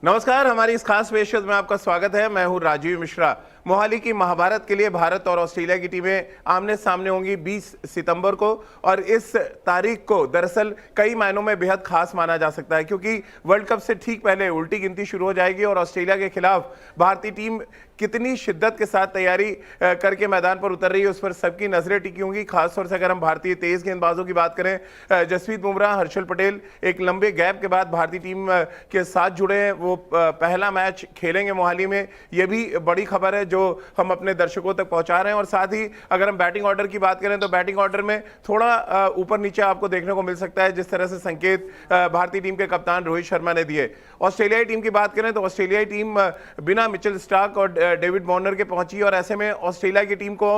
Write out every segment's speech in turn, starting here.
नमस्कार, हमारी इस खास पेशकश में आपका स्वागत है। मैं हूं राजीव मिश्रा। मोहाली की महाभारत के लिए भारत और ऑस्ट्रेलिया की टीमें आमने सामने होंगी 20 सितंबर को, और इस तारीख को दरअसल कई मायनों में बेहद खास माना जा सकता है, क्योंकि वर्ल्ड कप से ठीक पहले उल्टी गिनती शुरू हो जाएगी और ऑस्ट्रेलिया के खिलाफ भारतीय टीम कितनी शिद्दत के साथ तैयारी करके मैदान पर उतर रही है उस पर सबकी नजरें टिकी होंगी। खासतौर से अगर हम भारतीय तेज गेंदबाजों की बात करें, जसप्रीत बुमराह, हर्षल पटेल एक लंबे गैप के बाद भारतीय टीम के साथ जुड़े हैं। वो पहला मैच खेलेंगे मोहाली में, ये भी बड़ी खबर है जो हम अपने दर्शकों तक पहुंचा रहे हैं। और साथ ही अगर हम बैटिंग ऑर्डर की बात करें तो बैटिंग ऑर्डर में थोड़ा ऊपर नीचे आपको देखने को मिल सकता है, जिस तरह से संकेत भारतीय टीम के कप्तान रोहित शर्मा ने दिए। ऑस्ट्रेलियाई टीम की बात करें तो ऑस्ट्रेलियाई टीम बिना मिचेल स्टार्क और डेविड वार्नर के पहुंची, और ऐसे में ऑस्ट्रेलिया की टीम को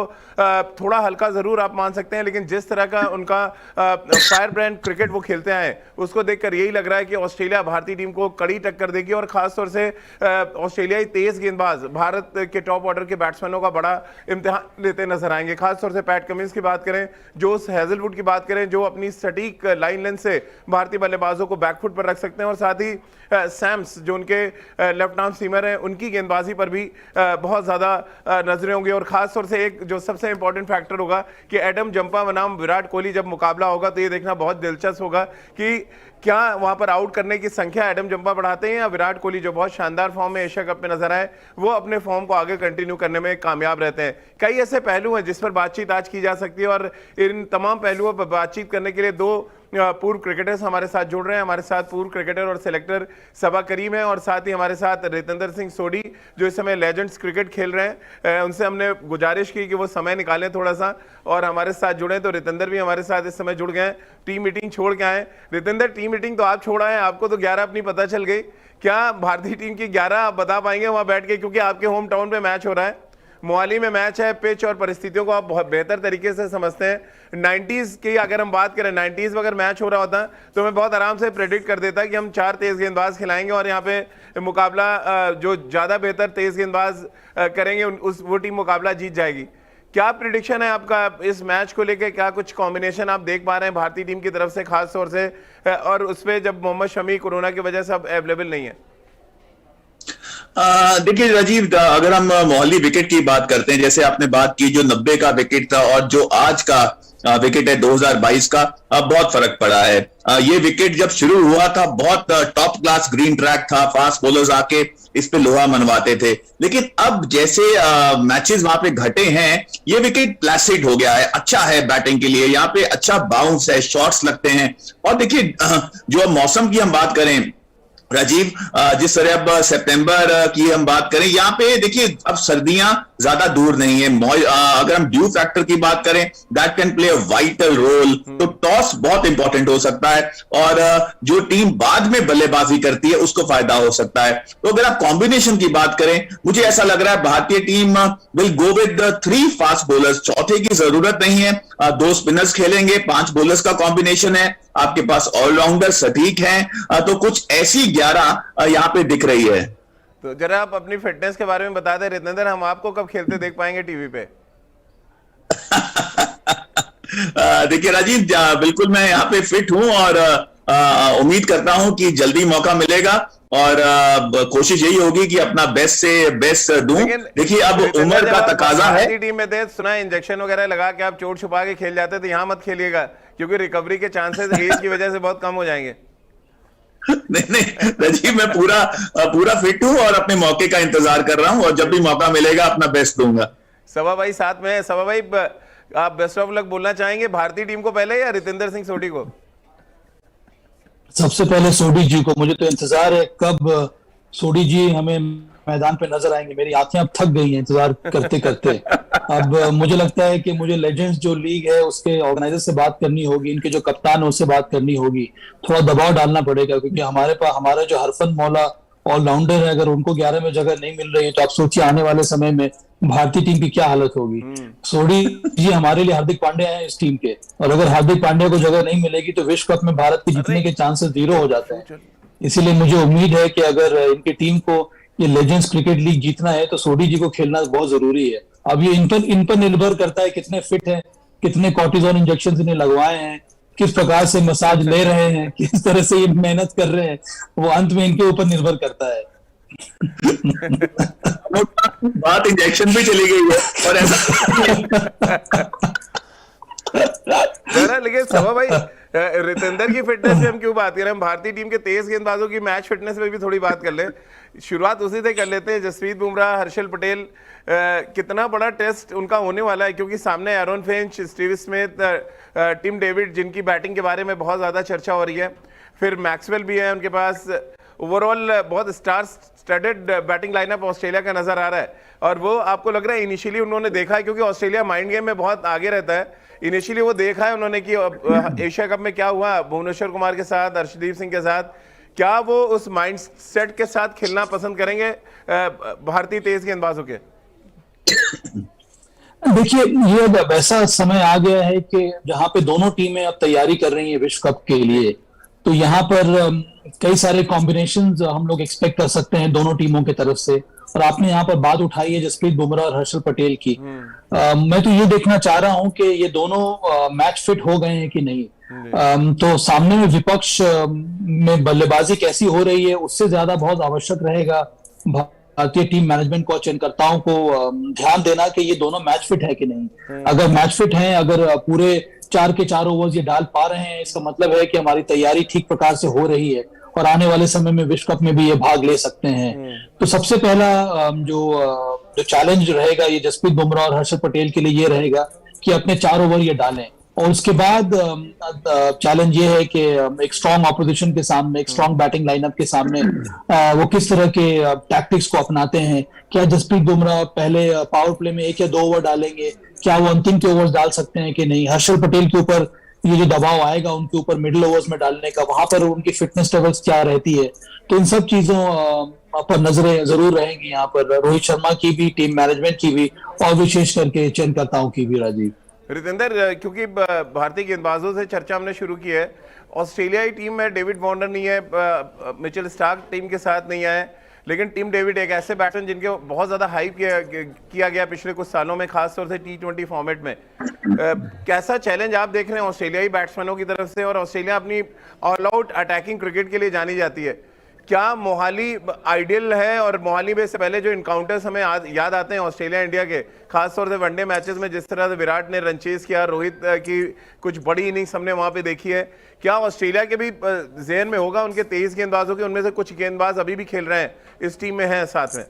थोड़ा हल्का जरूर आप मान सकते हैं, लेकिन जिस तरह का उनका फायर ब्रांड क्रिकेट वो खेलते हैं उसको देखकर यही लग रहा है कि ऑस्ट्रेलिया भारतीय टीम को कड़ी टक्कर देगी। और खासतौर से ऑस्ट्रेलियाई तेज गेंदबाज भारत के टॉप ऑर्डर के बैट्समैनों का बड़ा इम्तिहान लेते नजर आएंगे। खासतौर से पैट कमिंस की बात करें, जोस हेजलवुड की बात करें, जो अपनी सटीक लाइन लेंथ से भारतीय बल्लेबाजों को बैकफुट पर रख सकते हैं, और साथ ही सैम्स जो उनके लेफ्ट आर्म सीमर हैं उनकी गेंदबाजी पर भी बहुत ज़्यादा नजरें होंगी। और खासतौर से एक जो सबसे इंपॉर्टेंट फैक्टर होगा कि एडम जंपा बनाम विराट कोहली जब मुकाबला होगा तो ये देखना बहुत दिलचस्प होगा कि क्या वहां पर आउट करने की संख्या एडम जंपा बढ़ाते हैं या विराट कोहली जो बहुत शानदार फॉर्म में एशिया कप में नजर आए वो अपने फॉर्म को आगे कंटिन्यू करने में कामयाब रहते हैं। कई ऐसे पहलू हैं जिस पर बातचीत आज की जा सकती है, और इन तमाम पहलुओं पर बातचीत करने के लिए दो पूर्व क्रिकेटर्स हमारे साथ जुड़ रहे हैं। हमारे साथ पूर्व क्रिकेटर और सिलेक्टर सबा करीम है, और साथ ही हमारे साथ रितेंद्र सिंह सोडी जो इस समय लेजेंड्स क्रिकेट खेल रहे हैं। उनसे हमने गुजारिश की कि वो समय निकालें थोड़ा सा और हमारे साथ जुड़े, तो रितेंद्र भी हमारे साथ इस समय जुड़ गए हैं। टीम मीटिंग छोड़ के आए। रितेंद्र, टीम मीटिंग तो आप छोड़ा है, आपको तो 11 अपनी पता चल गई, क्या भारतीय टीम की 11 आप बता पाएंगे वहां बैठ के, क्योंकि आपके होम टाउन पे मैच हो रहा है, मोहाली में मैच है, पिच और परिस्थितियों को आप बहुत बेहतर तरीके से समझते हैं। 90s की अगर हम बात करें, 90s में अगर मैच हो रहा होता तो मैं बहुत आराम से प्रेडिक्ट कर देता कि हम 4 तेज गेंदबाज खिलाएंगे और यहाँ पे मुकाबला जो ज़्यादा बेहतर तेज गेंदबाज करेंगे वो टीम मुकाबला जीत जाएगी। क्या प्रिडिक्शन है आपका इस मैच को लेकर? क्या कुछ कॉम्बिनेशन आप देख पा रहे हैं भारतीय टीम की तरफ से खास तौर से, और उस पर जब मोहम्मद शमी कोरोना की वजह से अब अवेलेबल नहीं है? देखिए राजीव, अगर हम मोहाली विकेट की बात करते हैं, जैसे आपने बात की जो 90 का विकेट था और जो आज का विकेट है 2022 का, बहुत फर्क पड़ा है। ये विकेट जब शुरू हुआ था बहुत टॉप क्लास ग्रीन ट्रैक था, फास्ट बॉलर्स आके इस पे लोहा मनवाते थे, लेकिन अब जैसे मैचेस वहां पे घटे हैं ये विकेट प्लेसिड हो गया है, अच्छा है बैटिंग के लिए, यहाँ पे अच्छा बाउंस है, शॉट्स लगते हैं। और देखिए जो मौसम की हम बात करें राजीव, जिस तरह अब सितंबर की हम बात करें, यहाँ पे देखिए अब सर्दियां ज्यादा दूर नहीं है। अगर हम ड्यू फैक्टर की बात करें, that can play a vital role, तो टॉस बहुत इंपॉर्टेंट हो सकता है और जो टीम बाद में बल्लेबाजी करती है उसको फायदा हो सकता है। तो अगर आप कॉम्बिनेशन की बात करें, मुझे ऐसा लग रहा है भारतीय team will go with 3 fast bowlers, चौथे की जरूरत नहीं है। 2 स्पिनर्स खेलेंगे, 5 बॉलर्स का कॉम्बिनेशन है, आपके पास ऑलराउंडर सटीक हैं, तो कुछ ऐसी 11 यहाँ पे दिख रही है। तो जरा आप अपनी फिटनेस के बारे में बता दें रितेंद्र, हम आपको कब खेलते देख पाएंगे टीवी पे? देखिए राजीव, बिल्कुल मैं यहाँ पे फिट हूं और उम्मीद करता हूं कि जल्दी मौका मिलेगा और कोशिश यही होगी कि अपना बेस्ट से बेस्ट दूं। देखिए अब उम्र का तकाजा है। टीम में थे, सुना इंजेक्शन वगैरह लगा के आप चोट छुपा के खेल जाते, तो यहाँ मत खेलिएगा क्योंकि रिकवरी के चांसेस एज की वजह से बहुत कम हो जाएंगे। नहीं राजीव, मैं पूरा फिट हूं और अपने मौके का इंतजार कर रहा हूं और जब भी मौका मिलेगा अपना बेस्ट दूंगा। सबा भाई साथ में है। सबा भाई, आप बेस्ट ऑफ लक बोलना चाहेंगे भारतीय टीम को पहले या रितेंद्र सिंह सोडी को? सबसे पहले सोडी जी को। मुझे तो इंतजार है कब सोडी जी हमें मैदान पे नजर आएंगे। मेरी आंखें अब थक गई हैं इंतजार करते करते। अब मुझे लगता है कि मुझे लेजेंड्स जो लीग है उसके ऑर्गेनाइजर से बात करनी होगी, इनके जो कप्तान है उससे बात करनी होगी, थोड़ा दबाव डालना पड़ेगा, क्योंकि हमारे जो हरफन मौला ऑलराउंडर है, अगर उनको 11 में जगह नहीं मिल रही है तो आप सोचिए आने वाले समय में भारतीय टीम की क्या हालत होगी। सोडी जी हमारे लिए हार्दिक पांड्या हैं इस टीम के, और अगर हार्दिक पांड्या को जगह नहीं मिलेगी तो विश्व कप में भारत के जीतने के चांसेस 0 हो जाते हैं। इसीलिए मुझे उम्मीद है कि अगर इनकी टीम को ये लेजेंड्स क्रिकेट लीग जीतना है तो सोडी जी को खेलना बहुत जरूरी है। अब ये इन पर निर्भर करता है कितने फिट हैं, कितने कॉर्टिजोन इंजेक्शन इन्हें लगवाए हैं, किस प्रकार से मसाज ले रहे हैं, किस तरह से ये मेहनत कर रहे हैं, वो अंत में इनके ऊपर निर्भर करता है। बात इंजेक्शन पे चली गई है और ऐसा जरा लेकिन सभा भाई, रितेंद्र की फिटनेस पे हम क्यों बात कर रहे हैं? हम भारतीय टीम के तेज गेंदबाजों की मैच फिटनेस पे भी थोड़ी बात कर ले। शुरुआत उसी से कर लेते हैं। जसप्रीत बुमराह, हर्षल पटेल, कितना बड़ा टेस्ट उनका होने वाला है, क्योंकि सामने Aaron Finch, Steve Smith, Tim David, जिनकी बैटिंग के बारे में बहुत ज्यादा चर्चा हो रही है, फिर मैक्सवेल भी है उनके पास। ओवरऑल बहुत star studded batting lineup Australia का नजर आ रहा है। और वो आपको लग रहा है इनिशियली उन्होंने देखा है, क्योंकि ऑस्ट्रेलिया माइंड गेम में बहुत आगे रहता है, इनिशियली वो देखा है उन्होंने कि एशिया कप में क्या हुआ भुवनेश्वर कुमार के साथ, अर्शदीप सिंह के साथ, क्या वो उस माइंड सेट के साथ खेलना पसंद करेंगे भारतीय तेज गेंदबाजों के? देखिए, ये अब ऐसा समय आ गया है कि जहां पे दोनों टीमें अब तैयारी कर रही हैं विश्व कप के लिए, तो यहाँ पर कई सारे कॉम्बिनेशंस हम लोग एक्सपेक्ट कर सकते हैं दोनों टीमों की तरफ से। और आपने यहाँ पर बात उठाई है जसप्रीत बुमराह और हर्षल पटेल की। मैं तो ये देखना चाह रहा हूं कि ये दोनों मैच फिट हो गए हैं कि नहीं। तो सामने में विपक्ष में बल्लेबाजी कैसी हो रही है, उससे ज्यादा बहुत आवश्यक रहेगा भारतीय टीम मैनेजमेंट को, चयनकर्ताओं को ध्यान देना कि ये दोनों मैच फिट है कि नहीं। अगर मैच फिट हैं, अगर पूरे 4 के 4 ओवर्स ये डाल पा रहे हैं, इसका मतलब है कि हमारी तैयारी ठीक प्रकार से हो रही है और आने वाले समय में विश्व कप में भी ये भाग ले सकते हैं। तो सबसे पहला जो चैलेंज रहेगा ये जसप्रीत बुमराह और हर्षल पटेल के लिए ये रहेगा कि अपने 4 ओवर ये डालें। और उसके बाद चैलेंज ये है कि एक स्ट्रांग ऑपोजिशन के सामने, एक स्ट्रांग बैटिंग लाइनअप के सामने वो किस तरह के टैक्टिक्स को अपनाते हैं। क्या जसप्रीत बुमराह पहले पावर प्ले में 1 या 2 ओवर डालेंगे, क्या वो अंतिम के ओवर्स डाल सकते हैं कि नहीं। हर्षल पटेल के ऊपर ये जो दबाव आएगा उनके ऊपर मिडिल ओवर्स में डालने का, वहां पर उनकी फिटनेस लेवल्स क्या रहती है। तो इन सब चीजों पर नजरें जरूर रहेंगी यहाँ पर, रोहित शर्मा की भी, टीम मैनेजमेंट की भी, और विशेष करके चयनकर्ताओं की भी। राजीव, रितेंद्र, क्योंकि भारतीय गेंदबाजों से चर्चा हमने शुरू की है, ऑस्ट्रेलियाई टीम में डेविड वार्नर नहीं है, मिचेल स्टार्क टीम के साथ नहीं आए, लेकिन टिम डेविड एक ऐसे बैट्समैन जिनके बहुत ज्यादा हाइप किया गया पिछले कुछ सालों में, खासतौर से T20 फॉर्मेट में। कैसा चैलेंज आप देख रहे हैं ऑस्ट्रेलियाई बैट्समैनों की तरफ से? और ऑस्ट्रेलिया अपनी ऑल आउट अटैकिंग क्रिकेट के लिए जानी जाती है, क्या मोहाली आइडियल है? और मोहाली में से पहले जो इनकाउंटर्स हमें याद आते हैं ऑस्ट्रेलिया इंडिया के, खासतौर से वनडे मैचेस में, जिस तरह से विराट ने रन चेज किया, रोहित की कुछ बड़ी इनिंग्स हमने वहां पे देखी है, क्या ऑस्ट्रेलिया के भी ज़हन में होगा उनके तेज गेंदबाजों के, उनमें से कुछ गेंदबाज अभी भी खेल रहे हैं इस टीम में हैं साथ में?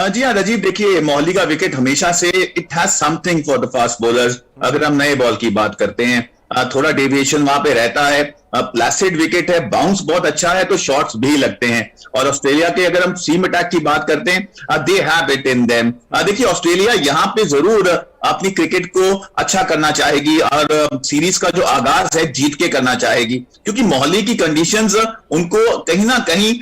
जी हाँ राजीव, देखिए मोहाली का विकेट हमेशा से it has something for the fast bowlers. अगर हम नए बॉल की बात करते हैं, थोड़ा डेविएशन वहां पे रहता है, प्लासिड विकेट है, बाउंस बहुत अच्छा है, तो शॉट्स भी लगते हैं। और ऑस्ट्रेलिया के अगर हम सीम अटैक की बात करते हैं, they have it in them. देखिए ऑस्ट्रेलिया यहाँ पे जरूर अपनी क्रिकेट को अच्छा करना चाहेगी और सीरीज का जो आगाज है जीत के करना चाहेगी, क्योंकि मोहाली की कंडीशंस उनको कहीं ना कहीं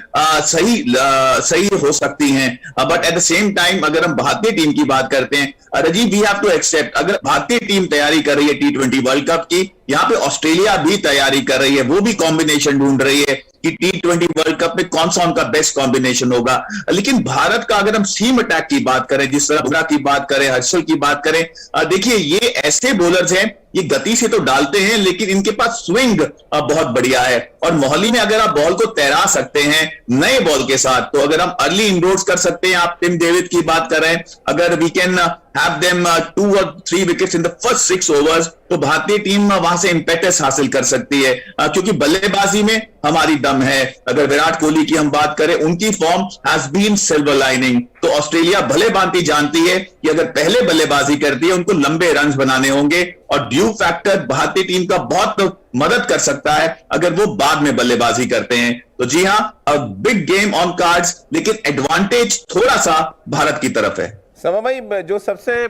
सही हो सकती हैं। But at the same time अगर हम भारतीय टीम की बात करते हैं Rajiv, we have to accept, अगर भारतीय टीम तैयारी कर रही है T20 वर्ल्ड कप की, यहाँ पे ऑस्ट्रेलिया भी तैयारी कर रही है, वो भी कॉम्बिनेशन ढूंढ रही है कि T20 वर्ल्ड कप में कौन सा उनका बेस्ट कॉम्बिनेशन होगा। लेकिन भारत का अगर हम सीम अटैक की बात करें, जिस तरह बुमराह की बात करें, हर्षल की बात करें, देखिए ये ऐसे बॉलर्स हैं, ये गति से तो डालते हैं लेकिन इनके पास स्विंग बहुत बढ़िया है। और मोहाली में अगर आप बॉल को तैरा सकते हैं नए बॉल के साथ, तो अगर हम अर्ली इंडोर्स कर सकते हैं, आप टिम डेविड की बात करें, अगर we can have them 2 or 3 wickets in the first 6 overs, तो भारतीय टीम वहां से इंपेटस हासिल कर सकती है, क्योंकि बल्लेबाजी में हमारी दम है। अगर विराट कोहली की हम बात करें, उनकी form has been silver lining. तो ऑस्ट्रेलिया भले भांति जानती है कि अगर पहले बल्लेबाजी करती है उनको लंबे रन बनाने होंगे, और ड्यू फैक्टर भारतीय टीम का बहुत मदद कर सकता है अगर वो बाद में बल्लेबाजी करते हैं। तो जी हां, बिग गेम ऑन कार्ड्स, लेकिन एडवांटेज थोड़ा सा भारत की तरफ है। समा भाई, जो सबसे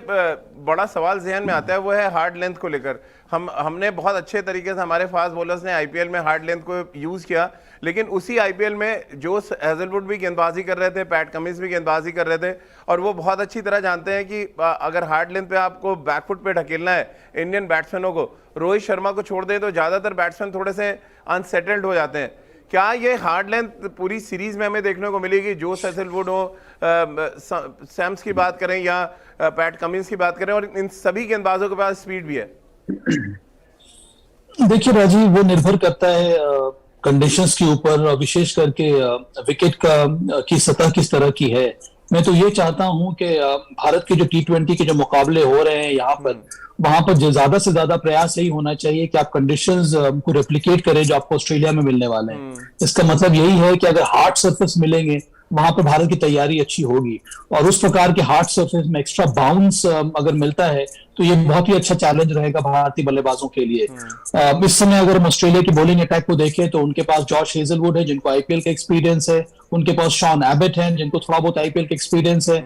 बड़ा सवाल जहन में आता है वो है हार्ड लेंथ को लेकर। हमने बहुत अच्छे तरीके से, हमारे फास्ट बॉलर्स ने आईपीएल में हार्ड लेंथ को यूज किया, लेकिन उसी आईपीएल में जोस हेजलवुड भी गेंदबाजी कर रहे थे, पैट कमिंस भी गेंदबाजी कर रहे थे, और वो बहुत अच्छी तरह जानते हैं कि अगर हार्ड लेंथ पे आपको बैकफुट पे ढकेलना है इंडियन बैट्समैनों को, रोहित शर्मा को छोड़ दें तो ज्यादातर बैट्समैन थोड़े से अनसेटल्ड हो जाते हैं। क्या ये हार्ड लेंथ पूरी सीरीज में हमें देखने को मिलेगी? जोस हेजलवुड हो, सैम्स की बात करें या पैट कमिंस की बात करें, और इन सभी गेंदबाजों के पास स्पीड भी है। देखिए राजीव, वो निर्भर करता है कंडीशंस के ऊपर, विशेष करके विकेट की सतह किस तरह की है। मैं तो ये चाहता हूं कि भारत के जो T20 के जो मुकाबले हो रहे हैं यहाँ पर, वहां पर जो ज्यादा से ज्यादा प्रयास यही होना चाहिए कि आप कंडीशंस को रेप्लिकेट करें जो आपको ऑस्ट्रेलिया में मिलने वाले हैं। इसका मतलब यही है कि अगर हार्ड सरफेस मिलेंगे वहां पर भारत की तैयारी अच्छी होगी, और उस प्रकार के हार्ड सरफेस में एक्स्ट्रा बाउंस अगर मिलता है तो ये बहुत ही अच्छा चैलेंज रहेगा भारतीय बल्लेबाजों के लिए। इस समय अगर हम ऑस्ट्रेलिया की बॉलिंग अटैक को देखें तो उनके पास जॉश हेजलवुड है जिनको आईपीएल का एक्सपीरियंस है, उनके पास शॉन एबट है जिनको थोड़ा बहुत आईपीएल का एक्सपीरियंस है,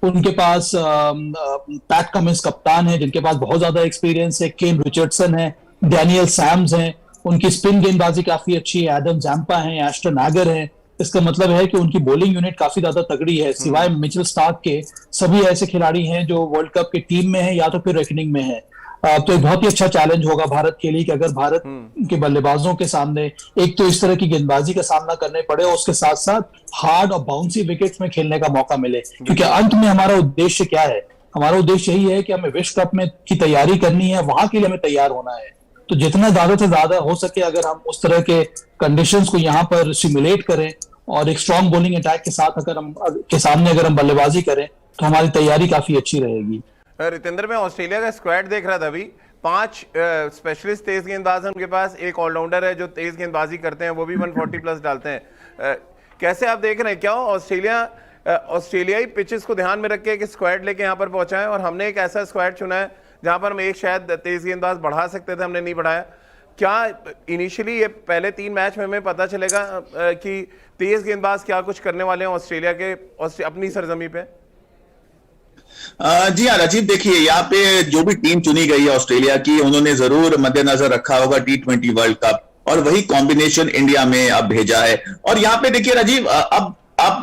उनके पास पैट कमिंस कप्तान है जिनके पास बहुत ज्यादा एक्सपीरियंस है, केन रिचर्डसन है, डैनियल सैम्स हैं, उनकी स्पिन गेंदबाजी काफी अच्छी है, एडम जैम्पा है, एस्टन एगर है। इसका मतलब है कि उनकी बॉलिंग यूनिट काफी ज्यादा तगड़ी है। सिवाय मिचेल स्टार्क के सभी ऐसे खिलाड़ी हैं जो वर्ल्ड कप की टीम में है या तो फिर रेकनिंग में है। तो एक बहुत ही अच्छा चैलेंज होगा भारत के लिए कि अगर भारत के बल्लेबाजों के सामने एक तो इस तरह की गेंदबाजी का सामना करने पड़े और उसके साथ साथ हार्ड और बाउंसी विकेट्स में खेलने का मौका मिले, क्योंकि अंत में हमारा उद्देश्य क्या है? हमारा उद्देश्य यही है कि हमें विश्व कप में की तैयारी करनी है, वहां के लिए हमें तैयार होना है। तो जितना ज्यादा से ज्यादा हो सके अगर हम उस तरह के कंडीशंस को यहाँ पर सिमुलेट करें और एक स्ट्रॉन्ग बॉलिंग अटैक के साथ अगर हम बल्लेबाजी करें तो हमारी तैयारी काफी अच्छी रहेगी। रितेंद्र, मैं ऑस्ट्रेलिया का स्क्वाड देख रहा था अभी, 5 स्पेशलिस्ट तेज गेंदबाज हैं उनके पास, एक ऑलराउंडर है जो तेज गेंदबाजी करते हैं, वो भी 140 प्लस डालते हैं। कैसे आप देख रहे हैं, क्या ऑस्ट्रेलियाई पिचेस को ध्यान में रख के एक स्क्वाड लेके यहाँ पर पहुंचा है, और हमने एक ऐसा स्क्वाड चुना है जहां पर हम एक शायद तेज गेंदबाज बढ़ा सकते थे, हमने नहीं बढ़ाया? क्या इनिशियली ये पहले 3 मैच में हमें पता चलेगा कि तेज गेंदबाज क्या कुछ करने वाले हैं ऑस्ट्रेलिया के अपनी सरजमी पे? जी हाँ राजीव, देखिए यहाँ पे जो भी टीम चुनी गई है ऑस्ट्रेलिया की, उन्होंने जरूर मद्देनजर रखा होगा T20 वर्ल्ड कप, और वही कॉम्बिनेशन इंडिया में अब भेजा है। और यहाँ पे देखिए राजीव, अब आप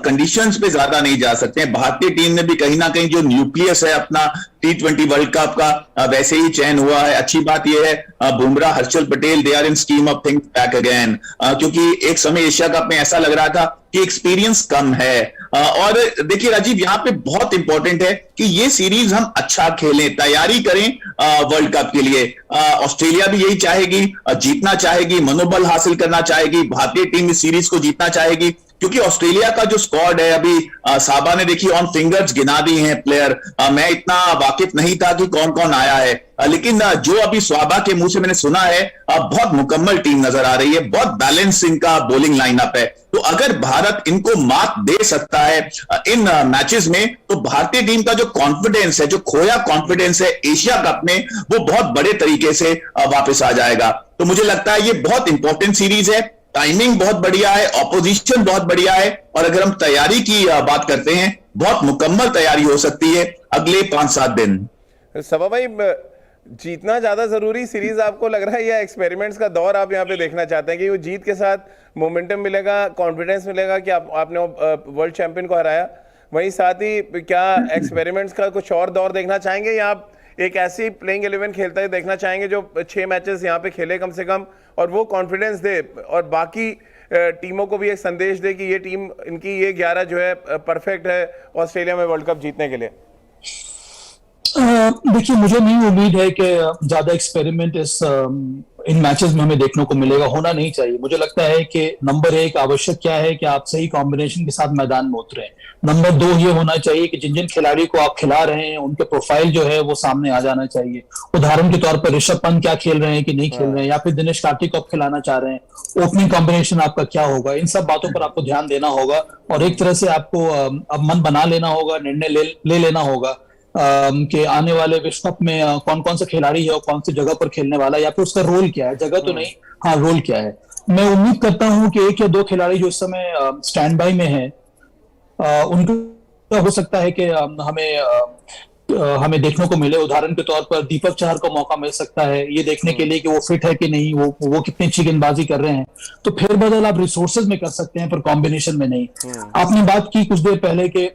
कंडीशंस पे ज्यादा नहीं जा सकते हैं। भारतीय टीम ने भी कहीं ना कहीं जो न्यूक्लियस है अपना T20 वर्ल्ड कप का वैसे ही चयन हुआ है। अच्छी बात यह है Bumrah, Harshal Patel, they are in scheme of things back again, क्योंकि एक समय एशिया कप में ऐसा लग रहा था कि एक्सपीरियंस कम है। और देखिए राजीव, यहाँ पे बहुत इंपॉर्टेंट है कि ये सीरीज हम अच्छा खेलें, तैयारी करें वर्ल्ड कप के लिए। ऑस्ट्रेलिया भी यही चाहेगी, जीतना चाहेगी, मनोबल हासिल करना चाहेगी। भारतीय टीम इस सीरीज को जीतना चाहेगी, क्योंकि ऑस्ट्रेलिया का जो स्क्वाड है अभी साबा ने देखिए ऑन फिंगर्स गिना दी हैं प्लेयर। मैं इतना वाकिफ नहीं था कि कौन कौन आया है, लेकिन जो अभी स्वाबा के मुंह से मैंने सुना है बहुत मुकम्मल टीम नजर आ रही है, बहुत बैलेंस इनका बॉलिंग लाइनअप है। तो अगर भारत इनको मात दे सकता है इन मैचेस में, तो भारतीय टीम का जो कॉन्फिडेंस है, जो खोया कॉन्फिडेंस है एशिया कप में, वो बहुत बड़े तरीके से वापस आ जाएगा। तो मुझे लगता है ये बहुत इंपॉर्टेंट सीरीज है, टाइमिंग बहुत बढ़िया है, ऑपोजिशन बहुत बढ़िया है, और अगर हम तैयारी की बात करते हैं, बहुत मुकम्मल तैयारी हो सकती है अगले 5-7 दिन। सबा भाई, जीतना ज्यादा जरूरी सीरीज आपको लग रहा है, या एक्सपेरिमेंट्स का दौर आप यहाँ पे देखना चाहते हैं कि वो जीत के साथ मोमेंटम मिलेगा, कॉन्फिडेंस मिलेगा कि आपने वर्ल्ड चैंपियन को हराया, वहीं साथ ही क्या एक्सपेरिमेंट्स का कुछ और दौर देखना चाहेंगे, या आप एक ऐसी प्लेइंग 11 खेलता है देखना चाहेंगे जो 6 मैचेस यहाँ पे खेले कम से कम, और वो कॉन्फिडेंस दे और बाकी टीमों को भी एक संदेश दे कि ये टीम, इनकी ये 11 जो है परफेक्ट है ऑस्ट्रेलिया में वर्ल्ड कप जीतने के लिए? देखिए, मुझे नहीं उम्मीद है कि ज्यादा एक्सपेरिमेंट इन मैचेस में हमें देखने को मिलेगा, होना नहीं चाहिए। मुझे लगता है कि नंबर 1 आवश्यक क्या है कि आप सही कॉम्बिनेशन के साथ मैदान में उतरें। नंबर 2 ये होना चाहिए कि जिन जिन खिलाड़ी को आप खिला रहे हैं उनके प्रोफाइल जो है वो सामने आ जाना चाहिए। उदाहरण के तौर पर ऋषभ पंत क्या खेल रहे हैं कि नहीं खेल रहे हैं, या फिर दिनेश कार्तिक को आप खिलाना चाह रहे हैं, ओपनिंग कॉम्बिनेशन आपका क्या होगा, इन सब बातों पर आपको ध्यान देना होगा, और एक तरह से आपको अब मन बना लेना होगा, निर्णय ले लेना होगा कि आने वाले विश्व कप में कौन कौन सा खिलाड़ी है और कौन सी जगह पर खेलने वाला है, या फिर उसका रोल क्या है, जगह तो नहीं, हाँ रोल क्या है। मैं उम्मीद करता हूं कि 1 या 2 खिलाड़ी जो इस समय स्टैंड बाई में है, उनको हो सकता है कि हमें देखने को मिले। उदाहरण के तौर पर दीपक चहर को मौका मिल सकता है ये देखने के लिए कि वो फिट है कि नहीं, वो कितनी अच्छी गेंदबाजी कर रहे हैं। तो फिर बदल आप रिसोर्सेज में कर सकते हैं पर कॉम्बिनेशन में नहीं। आपने बात की कुछ देर पहले के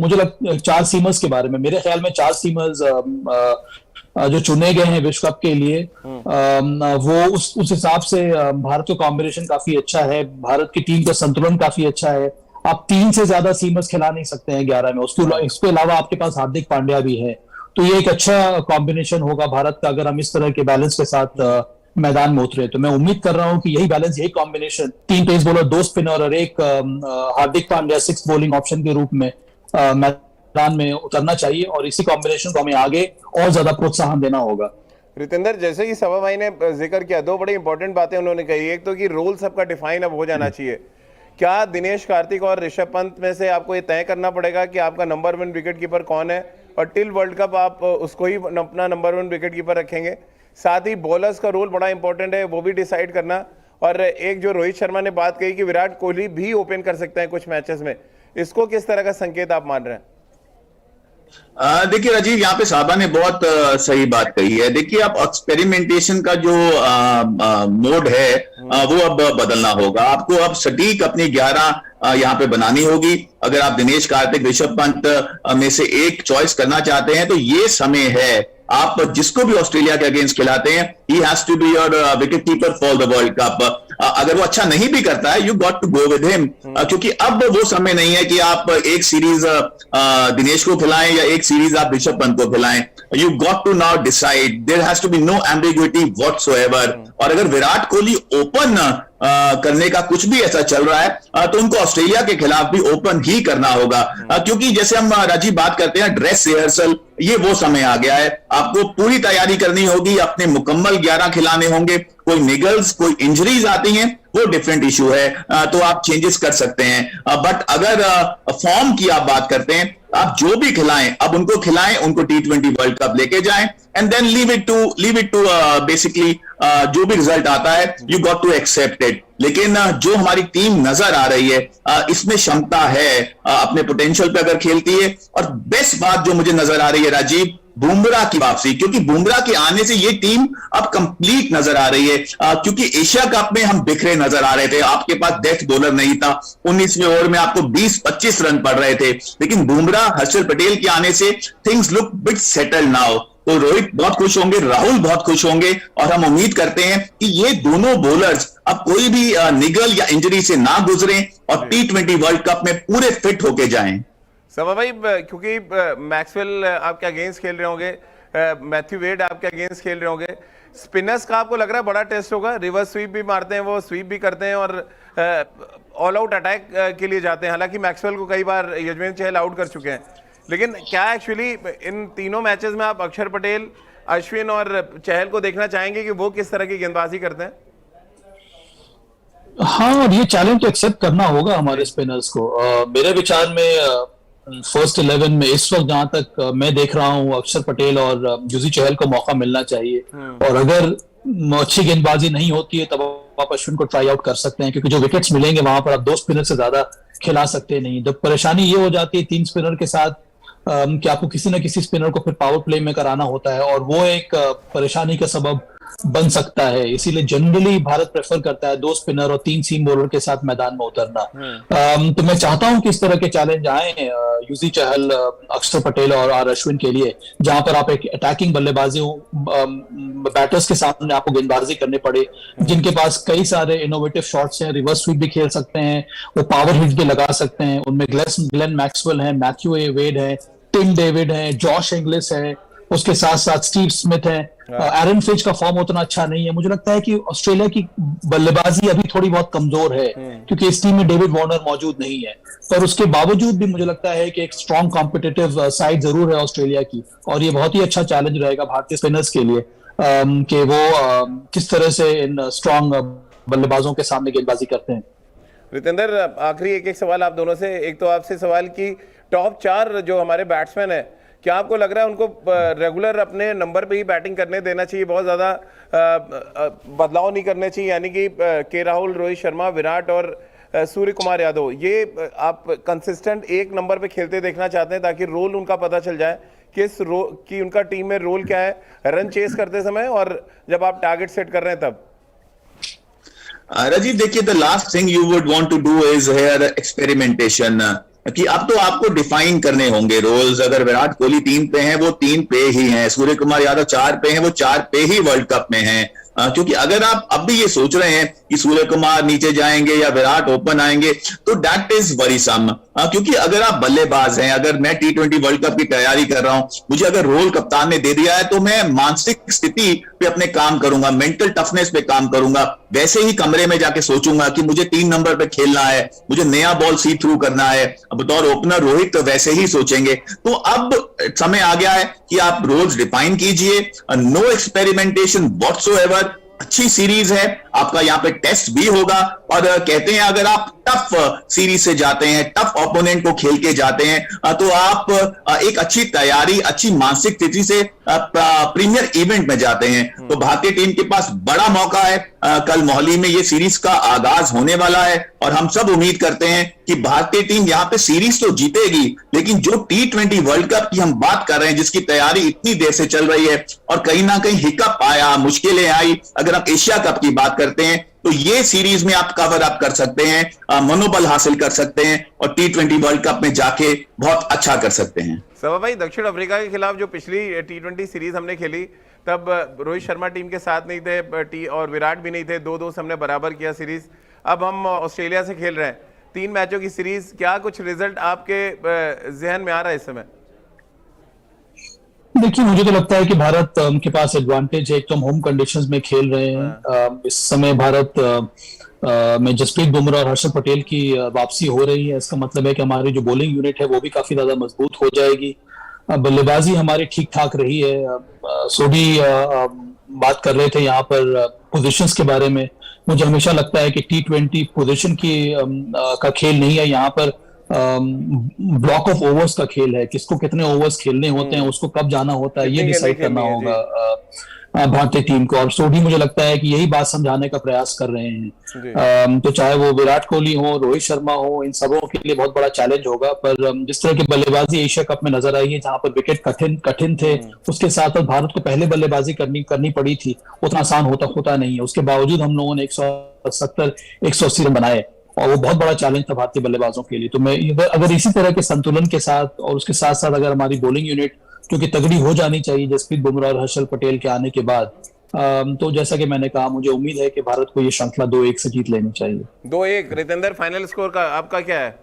मुझे लगता 4 सीमर्स के बारे में, मेरे ख्याल में 4 सीमर्स जो चुने गए हैं विश्व कप के लिए, वो उस हिसाब से भारत का कॉम्बिनेशन काफी अच्छा है, भारत की टीम का संतुलन काफी अच्छा है। आप 3 से ज्यादा सीमर्स खिला नहीं सकते हैं 11 में, उसके अलावा आपके पास हार्दिक पांड्या भी है। तो ये एक अच्छा कॉम्बिनेशन होगा भारत का अगर हम इस तरह के बैलेंस के साथ मैदान में उतरे। तो मैं उम्मीद कर रहा हूं कि यही बैलेंस, यही कॉम्बिनेशन, 3 पेस बॉलर, 2 स्पिनर और एक हार्दिक पांड्या 6 बॉलिंग ऑप्शन के रूप में मैदान में उतरना चाहिए, और इसी कॉम्बिनेशन को हमें आगे और ज्यादा प्रोत्साहन देना होगा। रितेंद्र, जैसे कि सभा भाई ने जिक्र किया, 2 बड़ी इंपॉर्टेंट बातें उन्होंने कही। एक तो कि रोल सबका डिफाइन अब हो जाना चाहिए। क्या दिनेश कार्तिक और ऋषभ पंत में से आपको ये तय करना पड़ेगा कि आपका नंबर 1 विकेट कीपर कौन है, और टिल वर्ल्ड कप आप उसको ही अपना नंबर 1 विकेट कीपर रखेंगे? साथ ही बॉलर्स का रोल बड़ा इंपॉर्टेंट है, वो भी डिसाइड करना। और एक जो रोहित शर्मा ने बात कही कि विराट कोहली भी ओपन कर सकते हैं कुछ मैचेस में, इसको किस तरह का संकेत आप मान रहे हैं? देखिए राजीव, यहाँ पे साहबा ने बहुत सही बात कही है। देखिए, अब एक्सपेरिमेंटेशन का जो मोड है वो अब बदलना होगा। आपको अब सटीक अपनी 11 यहाँ पे बनानी होगी। अगर आप दिनेश कार्तिक, ऋषभ पंत में से एक चॉइस करना चाहते हैं तो ये समय है। आप जिसको भी ऑस्ट्रेलिया के अगेंस्ट खिलाते हैं, he has to be your wicket keeper for the world cup. अगर वो अच्छा नहीं भी करता है, you got to go with him, क्योंकि अब वो समय नहीं है कि आप एक सीरीज दिनेश को खिलाएं या एक सीरीज आप ऋषभ पंत को खिलाएं। You got to now decide, there has to be no ambiguity whatsoever. और अगर विराट कोहली ओपन करने का कुछ भी ऐसा चल रहा है तो उनको ऑस्ट्रेलिया के खिलाफ भी ओपन ही करना होगा, क्योंकि जैसे हम राजीव बात करते हैं ड्रेस रिहर्सल, ये वो समय आ गया है। आपको पूरी तैयारी करनी होगी, अपने मुकम्मल 11 खिलाने होंगे। कोई निगल्स, कोई इंजरीज आती हैं, वो डिफरेंट इशू है, तो आप चेंजेस कर सकते हैं। बट अगर फॉर्म की आप बात करते हैं, आप जो भी खिलाएं, अब उनको खिलाएं, उनको T20 वर्ल्ड कप लेके जाएं, and then leave it to basically जो भी रिजल्ट आता है, you got to accept it. लेकिन जो हमारी टीम नजर आ रही है, इसमें क्षमता है, अपने पोटेंशियल पे अगर खेलती है। और बेस्ट बात जो मुझे नजर आ रही है राजीव, बुमराह की वापसी, क्योंकि बुमराह के आने से ये टीम अब कंप्लीट नजर आ रही है। क्योंकि एशिया कप में हम बिखरे नजर आ रहे थे, आपके पास डेथ बॉलर नहीं था, 19वें ओवर में आपको 20-25 रन पड़ रहे थे। लेकिन बुमराह, हर्षल पटेल के आने से things look bit settled now. तो रोहित बहुत खुश होंगे, राहुल बहुत खुश होंगे, और हम उम्मीद करते हैं कि ये दोनों बॉलर्स अब कोई भी निगल या इंजरी से ना गुजरें और T20 वर्ल्ड कप में पूरे फिट होके जाएं। सभा भाई, क्योंकि मैक्सवेल आपके अगेंस्ट खेल रहे होंगे, मैथ्यू वेड आपके अगेंस्ट खेल रहे होंगे, स्पिनर्स का आपको लग रहा है बड़ा टेस्ट होगा? रिवर्स स्वीप भी मारते हैं, वो स्वीप भी करते हैं और ऑल आउट अटैक के लिए जाते हैं। हालांकि मैक्सवेल को कई बार यजवेंद्र चहल आउट कर चुके हैं, लेकिन क्या एक्चुअली इन तीनों मैचेस में आप अक्षर पटेल, अश्विन और चहल को देखना चाहेंगे कि वो किस तरह की गेंदबाजी करते हैं? हाँ, और ये चैलेंज तो एक्सेप्ट करना होगा हमारे स्पिनर्स को। मेरे विचार में फर्स्ट 11 में इस वक्त जहां तक मैं देख रहा हूं, अक्षर पटेल और युजवेंद्र चहल को मौका मिलना चाहिए। और अगर अच्छी गेंदबाजी नहीं होती है तब आप अश्विन को ट्राई आउट कर सकते हैं, क्योंकि जो विकेट्स मिलेंगे वहां पर आप 2 स्पिनर से ज्यादा खिला सकते नहीं। जब परेशानी ये हो जाती है 3 स्पिनर के साथ कि आपको किसी ना किसी स्पिनर को फिर पावर प्ले में कराना होता है, और वो एक परेशानी का सबब बन सकता है। इसीलिए जनरली भारत प्रेफर करता है 2 स्पिनर और 3 सीम बॉलर के साथ मैदान में उतरना। तो मैं चाहता हूं कि इस तरह के चैलेंज आए युजवेंद्र चहल, अक्षर पटेल और अश्विन के लिए, जहां पर आप एक अटैकिंग बल्लेबाजी बैटर्स के सामने आपको गेंदबाजी करनी पड़े, जिनके पास कई सारे इनोवेटिव शॉट्स हैं, रिवर्स स्वीप भी खेल सकते हैं, वो पावर हिट भी लगा सकते हैं। उनमें ग्लेन मैक्सवेल है, मैथ्यू वेड है, टिम डेविड है, जॉश इंग्लिस है, उसके साथ साथ स्टीव स्मिथ है। एरन फिंच का फॉर्म उतना अच्छा नहीं है। मुझे लगता है कि ऑस्ट्रेलिया की बल्लेबाजी अभी थोड़ी बहुत कमजोर है, क्योंकि इस टीम में डेविड वार्नर मौजूद नहीं है। पर उसके बावजूद भी मुझे लगता है कि एक स्ट्रॉन्ग कॉम्पिटिटिव साइड जरूर है ऑस्ट्रेलिया की, और ये बहुत ही अच्छा चैलेंज रहेगा भारतीय स्पिनर्स के लिए कि वो किस तरह से इन स्ट्रॉन्ग बल्लेबाजों के सामने गेंदबाजी करते हैं। रितेंद्र, आखिरी एक सवाल आप दोनों से। एक तो आपसे सवाल की टॉप 4 जो हमारे बैट्समैन है, क्या आपको लग रहा है उनको रेगुलर अपने नंबर पे ही बैटिंग करने देना चाहिए, बहुत ज़्यादा बदलाव नहीं करने चाहिए? यानी कि के राहुल, रोहित शर्मा, विराट और सूर्य कुमार यादव, ये आप कंसिस्टेंट एक नंबर पे खेलते देखना चाहते हैं, ताकि रोल उनका पता चल जाए कि उनका टीम में रोल क्या है रन चेस करते समय और जब आप टारगेट सेट कर रहे हैं तब? राजीव, देखिए, the last thing you would want to do is here experimentation, कि अब तो आपको डिफाइन करने होंगे रोल्स। अगर विराट कोहली 3 पे हैं, वो 3 पे ही हैं, सूर्य कुमार यादव 4 पे हैं, वो 4 पे ही वर्ल्ड कप में हैं। क्योंकि अगर आप अब भी ये सोच रहे हैं कि सूर्य कुमार नीचे जाएंगे या विराट ओपन आएंगे, तो दैट इज वरीसम। क्योंकि अगर आप बल्लेबाज हैं, अगर मैं T20 वर्ल्ड कप की तैयारी कर रहा हूं, मुझे अगर रोल कप्तान ने दे दिया है तो मैं मानसिक स्थिति पे अपने काम करूंगा, मेंटल टफनेस पे काम करूंगा, वैसे ही कमरे में जाके सोचूंगा कि मुझे 3 नंबर पे खेलना है, मुझे नया बॉल सी थ्रू करना है। बतौर ओपनर रोहित तो वैसे ही सोचेंगे। तो अब समय आ गया है कि आप रोल्स डिफाइन कीजिए, नो एक्सपेरिमेंटेशन व्हाटसोएवर। अच्छी सीरीज है, आपका यहाँ पे टेस्ट भी होगा, और कहते हैं अगर आप टफ सीरीज से जाते हैं, टफ ओपोनेंट को खेल के जाते हैं, तो आप एक अच्छी तैयारी, अच्छी मानसिक स्थिति से प्रीमियर इवेंट में जाते हैं। तो भारतीय टीम के पास बड़ा मौका है, कल मोहाली में ये सीरीज का आगाज होने वाला है, और हम सब उम्मीद करते हैं कि भारतीय टीम यहाँ पे सीरीज तो जीतेगी, लेकिन जो T20 वर्ल्ड कप की हम बात कर रहे हैं, जिसकी तैयारी इतनी देर से चल रही है और कहीं ना कहीं हिकअप आया, मुश्किलें आई, अगर हम एशिया कप की बात करते हैं तो ये सीरीज में आप कवर अप कर सकते हैं, मनोबल हासिल कर सकते हैं, और T20 वर्ल्ड कप में जाके बहुत अच्छा कर सकते हैं। सबा भाई, दक्षिण अफ्रीका के खिलाफ जो पिछली T20 सीरीज हमने खेली, तब रोहित शर्मा टीम के साथ नहीं थे और विराट भी नहीं थे, 2-2 से हमने बराबर किया सीरीज। अब हम ऑस्ट्रेलिया से खेल रहे हैं, 3 मैचों की सीरीज, क्या कुछ रिजल्ट आपके जहन में आ रहा है इस समय? देखिए, मुझे तो लगता है कि भारत के पास एडवांटेज है। एक तो हम होम कंडीशंस में खेल रहे हैं। इस समय भारत में जसप्रीत बुमराह और हर्षल पटेल की वापसी हो रही है। इसका मतलब है कि हमारी जो बॉलिंग यूनिट है वो भी काफी ज्यादा मजबूत हो जाएगी। बल्लेबाजी हमारी ठीक ठाक रही है। सोडी बात कर रहे थे यहाँ पर पोजीशंस के बारे में। मुझे हमेशा लगता है कि T20 पोजीशन की का खेल नहीं है, यहाँ पर ब्लॉक ऑफ ओवर्स का खेल है। किसको कितने ओवर्स खेलने होते हैं, उसको कब जाना होता है, ये डिसाइड करना होगा भारतीय टीम को। और सोडी मुझे लगता है कि यही बात समझाने का प्रयास कर रहे हैं। तो चाहे वो विराट कोहली हो, रोहित शर्मा हो, इन सबों के लिए बहुत बड़ा चैलेंज होगा। पर जिस तरह की बल्लेबाजी एशिया कप में नजर आई है, जहां पर विकेट कठिन थे, उसके साथ साथ भारत को पहले बल्लेबाजी करनी पड़ी थी, उतना आसान होता नहीं है। उसके बावजूद हम लोगों ने 170 180 रन बनाए, और वो बहुत बड़ा चैलेंज था भारतीय बल्लेबाजों के लिए। तो मैं अगर इसी तरह के संतुलन के साथ, और उसके साथ साथ अगर हमारी बॉलिंग यूनिट जो कि तगड़ी हो जानी चाहिए जसप्रीत बुमराह और हर्षल पटेल के आने के बाद, तो जैसा कि मैंने कहा, मुझे उम्मीद है कि भारत को ये श्रृंखला 2-1 से जीत लेनी चाहिए। 2-1। रितेंद्र, फाइनल स्कोर का आपका क्या है?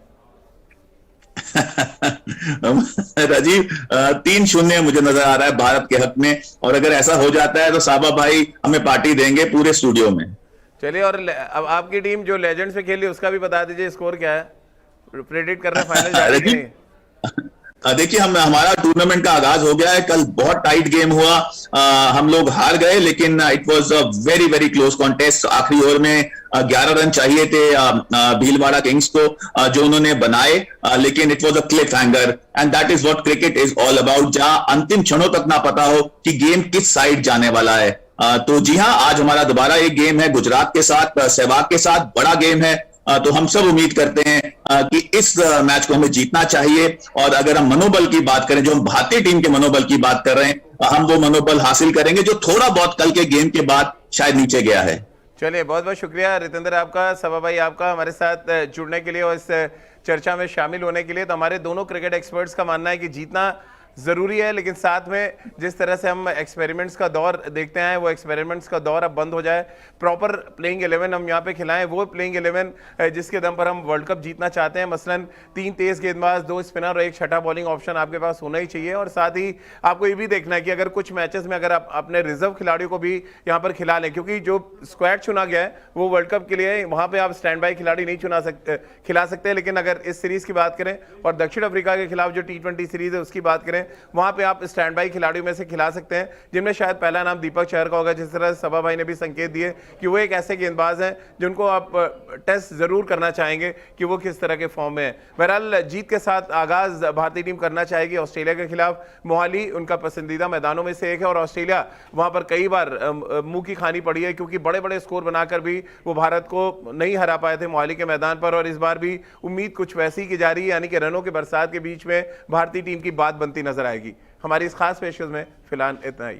राजीव, 3-0 मुझे नजर आ रहा है भारत के हक में, और अगर ऐसा हो जाता है तो साबा भाई हमें पार्टी देंगे पूरे स्टूडियो में। चलिए, और अब आपकी टीम जो लेजेंड्स पे खेली उसका भी बता दीजिए, स्कोर क्या है, प्रेडिक्ट कर रहे हैं फाइनल जाने के लिए। देखिए, हमारा टूर्नामेंट का आगाज हो गया है। कल बहुत टाइट गेम हुआ, हम लोग हार गए, लेकिन it was a very very close contest. आखिरी ओवर में 11 रन चाहिए थे भीलवाड़ा किंग्स को, जो उन्होंने बनाए, लेकिन it was a cliff hanger, and that is what cricket is all about, जहां अंतिम क्षणों तक ना पता हो कि गेम किस साइड जाने वाला है। तो जी हाँ, आज हमारा दोबारा एक गेम है गुजरात के साथ, सहवाग के साथ, बड़ा गेम है। तो हम सब उम्मीद करते हैं कि इस मैच को हमें जीतना चाहिए। और अगर हम मनोबल की बात करें, जो हम भारतीय टीम के मनोबल की बात कर रहे हैं, हम वो मनोबल हासिल करेंगे जो थोड़ा बहुत कल के गेम के बाद शायद नीचे गया है। चलिए, बहुत बहुत शुक्रिया रितेंद्र आपका, सबा भाई आपका, हमारे साथ जुड़ने के लिए और इस चर्चा में शामिल होने के लिए। तो हमारे दोनों क्रिकेट एक्सपर्ट्स का मानना है कि जीतना जरूरी है, लेकिन साथ में जिस तरह से हम एक्सपेरिमेंट्स का दौर देखते हैं, वो एक्सपेरिमेंट्स का दौर अब बंद हो जाए। प्रॉपर प्लेइंग 11 हम यहाँ पे खिलाएं, वो प्लेइंग 11 जिसके दम पर हम वर्ल्ड कप जीतना चाहते हैं। मसलन 3 तेज गेंदबाज, 2 स्पिनर और 1 छठा बॉलिंग ऑप्शन आपके पास होना ही चाहिए। और साथ ही आपको ये भी देखना है कि अगर कुछ मैचेस में अगर आप अपने रिजर्व खिलाड़ियों को भी यहाँ पर खिला लें, क्योंकि जो स्क्वाड चुना गया है वो वर्ल्ड कप के लिए, वहां पर आप स्टैंड बाई खिलाड़ी नहीं खिला सकते। लेकिन अगर इस सीरीज की बात करें और दक्षिण अफ्रीका के खिलाफ जो T20 सीरीज है उसकी बात करें, वहां पे आप स्टैंड बाई खिलाड़ियों में से खिला सकते हैं, जिनमें शायद पहला नाम दीपक चहर का होगा। जिस तरह सबा भाई ने भी संकेत दिए कि वो एक ऐसे गेंदबाज हैं जिनको आप टेस्ट जरूर करना चाहेंगे कि वो किस तरह के फॉर्म में है। बहरहाल, जीत के साथ आगाज भारतीय टीम करना चाहेगी ऑस्ट्रेलिया के खिलाफ। मोहाली उनका पसंदीदा मैदानों में से एक है, और ऑस्ट्रेलिया वहां पर कई बार मुंह की खानी पड़ी है, क्योंकि बड़े बड़े स्कोर बनाकर भी वो भारत को नहीं हरा पाए थे मोहाली के मैदान पर। और इस बार भी उम्मीद कुछ वैसी की जा रही है, यानी कि रनों के बरसात के बीच में भारतीय टीम की बात बनती नजर आएगी। हमारी इस खास पेशकश में फिलहाल इतना ही।